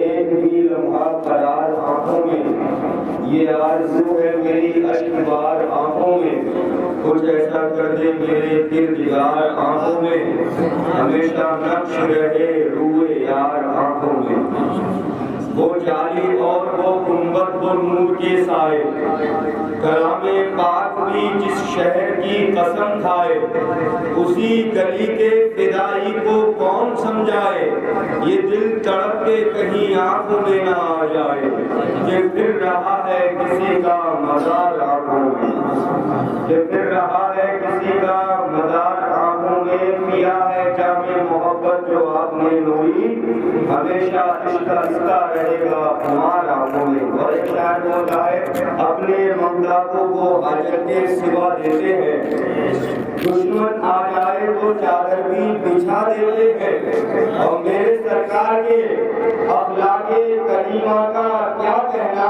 ایک بھی لمحہ قرار آنکھوں میں، یہ آرزو ہے میری اشک بار آنکھوں میں، کچھ ایسا کر دے میرے کردگار آنکھوں میں، ہمیشہ نقش رہے روئے یار آنکھوں میں۔ وہ جالی اور وہ گنبد وہ نور کے سائے، کلام پاک بھی جس شہر کی قسم کھائے، اسی گلی کے فدائی کو کون سمجھائے، یہ دل تڑپ کے کہیں آنکھوں میں نہ آ جائے، یہ پھر رہا ہے کسی کا مزار آنکھوں میں، یہ پھر رہا ہے کسی کا مزار آنکھوں میں، پیا ہے جام محبت جو آپ نے نوری، ہمیشہ عشق رستہ رہے گا ہمارا آنکھوں میں۔ اور ایک شاعر بولتا ہے اپنے ممتا کو وہ حاجت کے سوا دیتے ہیں، دشمن آ جائے تو چادر بھی بچھا دیتے ہیں، اور میرے سرکار کے اخلاق کریمہ کا کیا کہنا،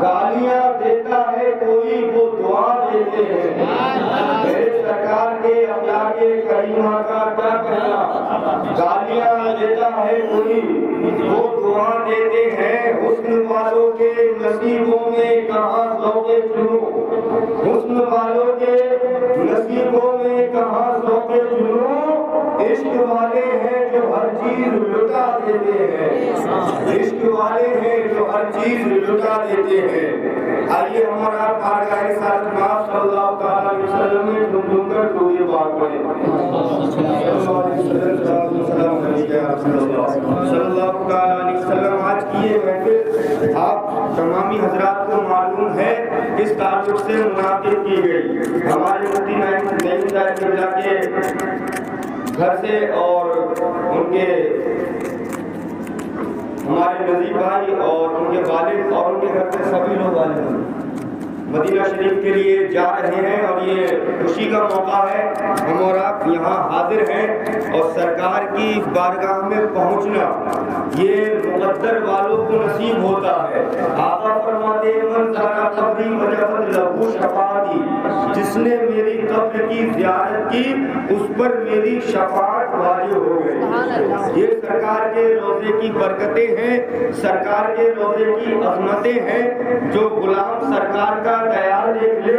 گالیاں دیتا ہے کوئی وہ دعا دیتے ہیں، میرے سرکار کے اخلاق کریمہ کا کیا کہنا، گالیاں دیتا ہے کوئی وہ دعا دیتے ہیں، حسن والوں کے نصیبوں میں کہاں ذوق جنوں، حسن والوں کے نصیبوں میں کہاں ذوق جنوں، عشق والے ہیں جو ہر چیز لٹا دیتے ہیں، عشق والے ہیں جو ہر چیز لٹا دیتے ہیں۔ آئیے ہمارا بارگاہ رسالت مآب صلی اللہ تعالیٰ علیہ وسلم میں دم کر درود پاک پڑھیں۔ صلی اللہ تعالیٰ علیہ وسلم۔ آج کی یہ محفل آپ تمامی حضرات کو معلوم ہے اس تعلق سے منعقد کی گئی، ہمارے مفتی نعیم صاحب قبلہ کے گھر سے اور ان کے ہمارے نظیر بھائی اور ان کے والد اور ان کے گھر سے سبھی لوگ آئے ہیں، مدینہ شریف کے لیے جا رہے ہیں، اور یہ خوشی کا موقع ہے ہم اور آپ یہاں حاضر ہیں، اور سرکار کی بارگاہ میں پہنچنا یہ مقدر والوں کو نصیب ہوتا ہے۔ آقا فرماتے ہیں من زارا قبری وجبت لہو شفاعتی، جس نے میری قبر کی زیارت کی اس پر میری شفاعت واجب ہو گئی۔ یہ سرکار کے روضے کی برکتیں ہیں، سرکار کے روضے کی عظمتیں ہیں، جو غلام سرکار کا دیار دیکھ لے،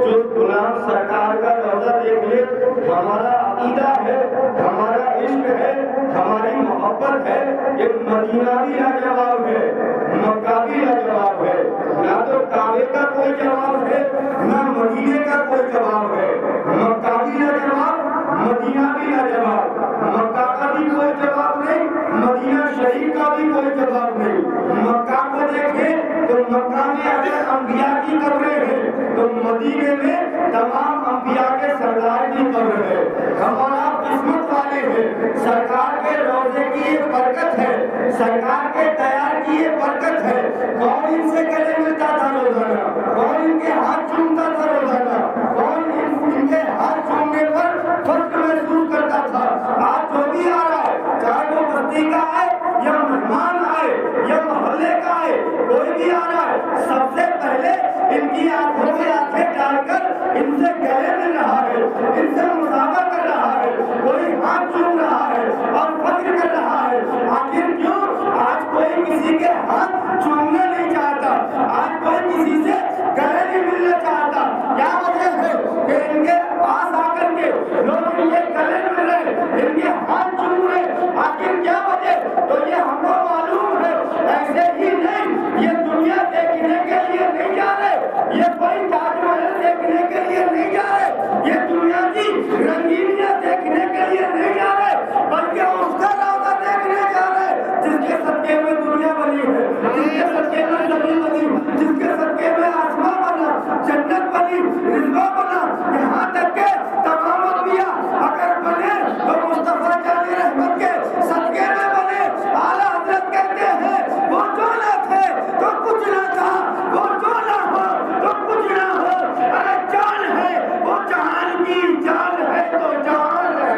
جو غلام سرکار کا روضہ دیکھ لے، ہمارا عقیدہ ہے، ہمارا عشق ہے، ہماری محبت ہے کہ مدینہ بھی لاجواب ہے، مکہ بھی لاجواب ہے، نہ تو کعبے کا کوئی جواب ہے نہ مدینے کا کوئی جواب ہے، مکہ بھی لاجواب، مدینہ بھی لاجواب، مکہ کا بھی کوئی جواب نہیں، مدینہ شریف کا بھی کوئی جواب نہیں۔ مکہ کو دیکھیں تو مکہ میں اگر انبیاء کی قبریں ہیں تو مدینے میں تمام انبیاء کے سردار کی قبر ہے۔ ہمارا قسمت والے ہیں، سرکار کے روضے کی یہ برکت ہے، سرکار کے دیار کی یہ برکت ہے۔ کون ان سے گلے ملتا تھا روزانہ، کون ان کے ہاتھ چومتا تھا روزانہ، کون ان کے ہاتھ چومنے پر فخر محسوس کرتا تھا۔ آج جو بھی آ رہا ہے، چاہے وہ بستی کا آئے یا مہمان آئے یا محلے کا آئے، کوئی بھی آ رہا ہے، سب سے پہلے ان کی آنکھوں میں آنکھیں ڈال کر ان سے گلے مل رہا ہے، ان سے مصافحہ کر رہا ہے، کوئی ہاتھ چوم رہا ہے اور فخر کر رہا ہے۔ آخر کیوں؟ آج کوئی کسی کے ہاتھ چومنا نہیں چاہتا، آج کوئی کسی سے گلے نہیں ملنا چاہتا۔ کیا وجہ ہے کہ ان کے پاس آ کر کے لوگ ان کے گلے مل رہے، ان کے ہاتھ چوم رہے؟ آخر کیا وجہ؟ تو یہ ہم کو معلوم ہے، ایسے ہی نہیں، یہ دنیا دیکھنے کے لیے نہیں جا رہے، یہ کوئی تاج محل دیکھنے کے لیے نہیں جا رہے، یہ دنیا کی رنگینیاں دیکھنے کے لیے نہیں جا رہے، بلکہ اس کا روضہ دیکھنے جا رہے جس کے صدقے میں دنیا بنی ہے، جس کے صدقے میں زمین بنی، جس کے صدقے میں آسمان بنا، جنت بنی، رضوان بنا، یہاں تک کہ تمام انبیاء اگر بنے تو مصطفیٰ جان رحمت کے صدقے میں بنے۔ اعلیٰ حضرت کہتے ہیں وہ جو نہ تھے تو کچھ نہ تھا، وہ جو نہ ہو تو کچھ نہ ہو، اگر جان ہے وہ جہان کی جان ہے تو جان ہے۔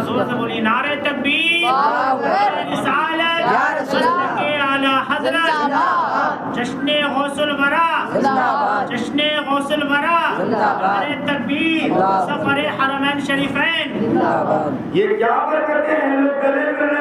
زور سے بولیے نعرہ تکبیر، رسالت، اعلیٰ حضرت، جشن غوث الورا، جشن غوث الورا، نعرہ تکبیر، سفر حرمین شریفین۔ یہ کیا برکتیں ہیں، لوگ گلے مل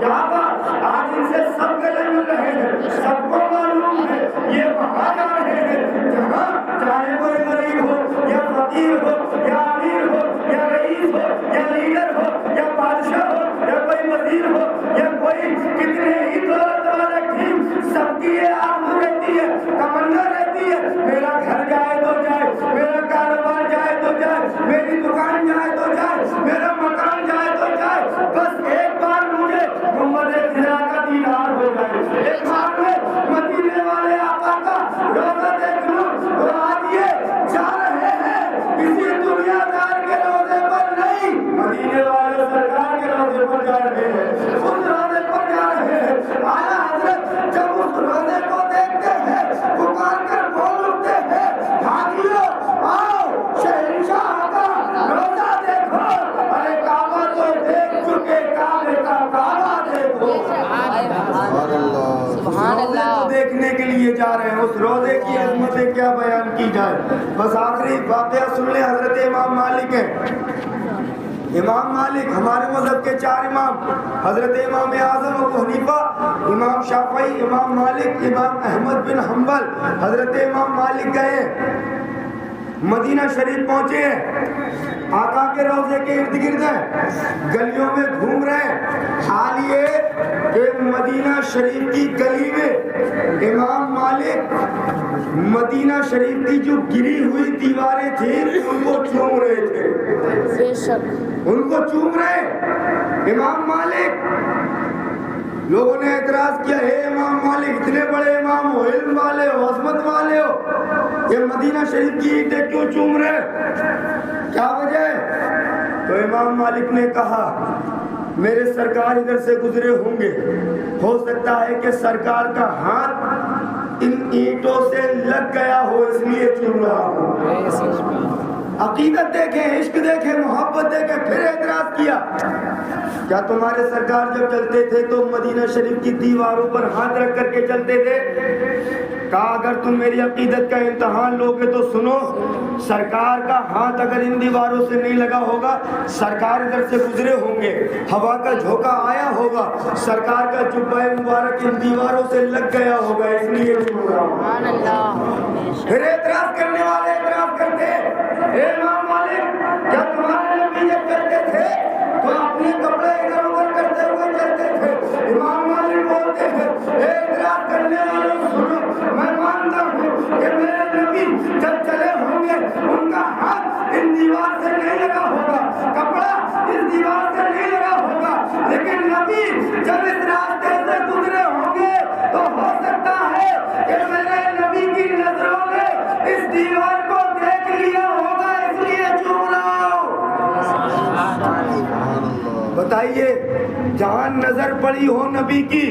काबा, आज इनसे सब गले मिल रहे हैं, सबको मालूम है ये वहाँ जा रहे हैं जहाँ चाहे कोई गरीब हो या फकीर हो या अमीर हो या रईस हो या लीडर हो या बादशाह हो या कोई वजीर हो या कोई कितने ही दौलत वाला टीम, सबकी ये आरज़ू रहती है, तमन्ना रहती है, मेरा घर जाए तो जाए, मेरा कारोबार जाए तो जाए, मेरी दुकान जाए तो जाए, मेरा मकान जाए तो जाए, बस एक बार मुझे गुंबद-ए खिज़रा का दीदार हो जाए, एक बार में मदीने वाले आका का रोज़ा देख लूं। तो आज ये जा रहे हैं किसी दुनियादार के रोज़े पर नहीं, मदीने वाले सरकार के रोज़े पर जा रहे हैं, उस रोज़े पर जा रहे हैं। आला हज़रत जब उस रोज़े को देखते हैं, पुकार कर बोल उठते हैं, भागियों आओ शहंशाह का रोज़ा देखो, अरे काबा तो देख चुके, काबे का काबा देखो। रोज़े को देखने के लिए जा रहे हैं, उस रोज़े की अज़मतें क्या बयान की जाए। बस आखिरी वाक़या सुन ले, हज़रत इमाम मालिक है। इमाम मालिक हमारे मज़हब के 4 इमाम, हज़रत इमाम आज़म अबू हनीफा, इमाम शाफ़ई, इमाम मालिक, इमाम अहमद बिन हम्बल। हज़रत इमाम मालिक गए, मदीना शरीफ पहुंचे हैं, आका के रोज़े के इर्द गिर्द हैं, गलियों में घूम रहे हैं। हाल ये कि मदीना शरीफ की गली में इमाम मालिक मदीना शरीफ की जो गिरी हुई दीवारें थी उनको चूम रहे थे, उनको चूम रहे इमाम मालिक। लोगों ने एतराज किया, हे इमाम मालिक, इतने बड़े इमाम हो, इल्म वाले हो, अज़मत वाले हो, ये मदीना शरीफ की ईंटें क्यों चूम रहे, क्या वजह है? तो इमाम मालिक ने कहा, मेरे सरकार इधर से गुजरे होंगे, हो सकता है कि सरकार का हाथ इन ईंटों से लग गया हो, इसलिए चूम रहा हूं। अकीदत देखे, इश्क देखे, मोहब्बत देखे, फिर एतराज किया, क्या तुम्हारे सरकार जब चलते थे तो मदीना शरीफ की दीवारों पर हाथ रख करके चलते थे? कहा, अगर तुम मेरी अकीदत का इम्तहान लोगे तो सुनो, सरकार का हाथ अगर इन दीवारों से नहीं लगा होगा, सरकार इधर से गुजरे होंगे, हवा का झोंका आया होगा, सरकार का जुब्बा मुबारक इन दीवारों से लग गया होगा, इसलिए फिर एतराज करने वाले एतराज करते, इमाम मालिक, क्या तुम्हारे नबी जब चलते थे तो अपने कपड़े इधर उधर करते हुए चलते थे? इमाम मालिक बोलते हैं, एतराज करने वालों सुनो, मैं मानता हूँ कि मेरे नबी जब चले होंगे उनका हाथ इन दीवार से नहीं लगा होगा, कपड़ा इस दीवार से नहीं लगा होगा, लेकिन नबी जब इस रास्ते से गुजरे होंगे तो हो सकता है कि मेरे नबी की नजरों ने इस दीवार को देख लिया होगा, इसलिए चूम रहा हूं। बताइए, जहां नजर पड़ी हो नबी की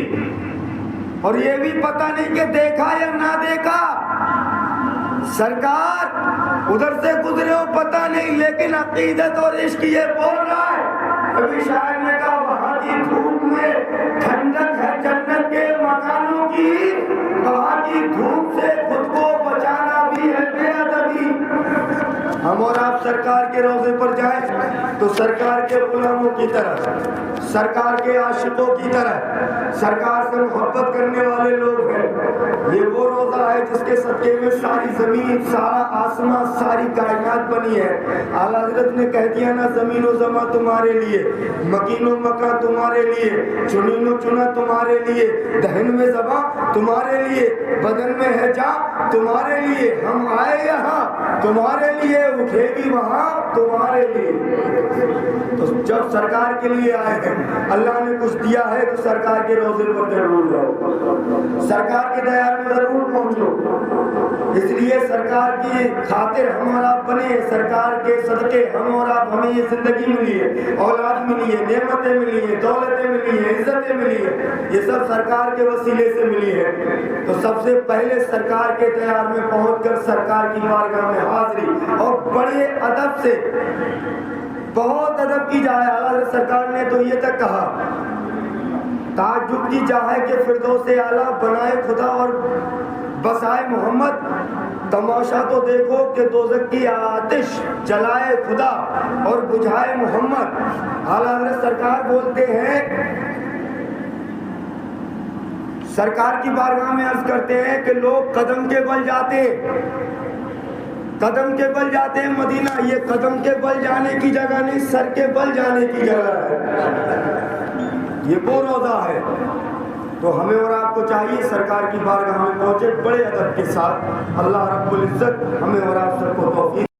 और ये भी पता नहीं कि देखा या ना देखा, सरकार उधर से गुजरे हो पता नहीं, लेकिन अकीदत और इश्क ये बोल रहा है। कभी शायर ने कहा, वहां की धूप में ठंडक है जन्नत के मकानों की, वहां की धूप से खुद को बचाना भी है बेअदबी। हम और आप सरकार के रोज़े पर जाएं तो सरकार के गुलामों की तरह, सरकार के आशिकों की तरह, सरकार से मोहब्बत करने वाले लोग हैं। ये वो रोज़ा है जिसके सदके में सारी ज़मीन, सारा आसमां, सारी कायनात बनी है। आला हज़रत ने कह दिया ना, ज़मीन व ज़मा तुम्हारे लिए, मकीनो मका तुम्हारे लिए, चुनीनो चुना तुम्हारे लिए, दहन में ज़बा तुम्हारे लिए, बदन में है जा तुम्हारे लिए, हम आए यहाँ तुम्हारे लिए, उठे भी वहाँ तुम्हारे लिए। तो जब सरकार के लिए आए हैं, अल्लाह ने कुछ दिया है तो सरकार के रोज़े पर जरूर जाओ, सरकार के दयार में जरूर पहुँचो। इसलिए सरकार की खातिर हम और आप बने, सरकार के सदके हम और आप, हमें ये जिंदगी मिली है, औलाद मिली है, नेमतें मिली है, दौलतें मिली है, इज्जतें मिली है, ये सब सरकार के वसीले से मिली है। तो सबसे पहले सरकार के दयार में पहुंचकर सरकार की बारगाह में हाजिरी और बड़े अदब से, बहुत अदब की जाए। आला सरकार ने तो ये तक कहा, ताज्जुब की जाए कि फिरदौस आला बनाए खुदा और बसाए मोहम्मद, तमाशा तो देखो कि दोज़ख की आतिश जलाए खुदा और बुझाए मोहम्मद। आला हज़रत सरकार बोलते हैं سرکار کی بارگاہ میں عرض کرتے ہیں کہ لوگ قدم کے بل جاتے ہیں مدینہ یہ قدم کے بل جانے کی جگہ نہیں، سر کے بل جانے کی جگہ ہے، یہ وہ روضہ ہے۔ تو ہمیں اور آپ کو چاہیے سرکار کی بارگاہ میں پہنچے بڑے ادب کے ساتھ۔ اللہ رب العزت ہمیں اور آپ سب کو توفیق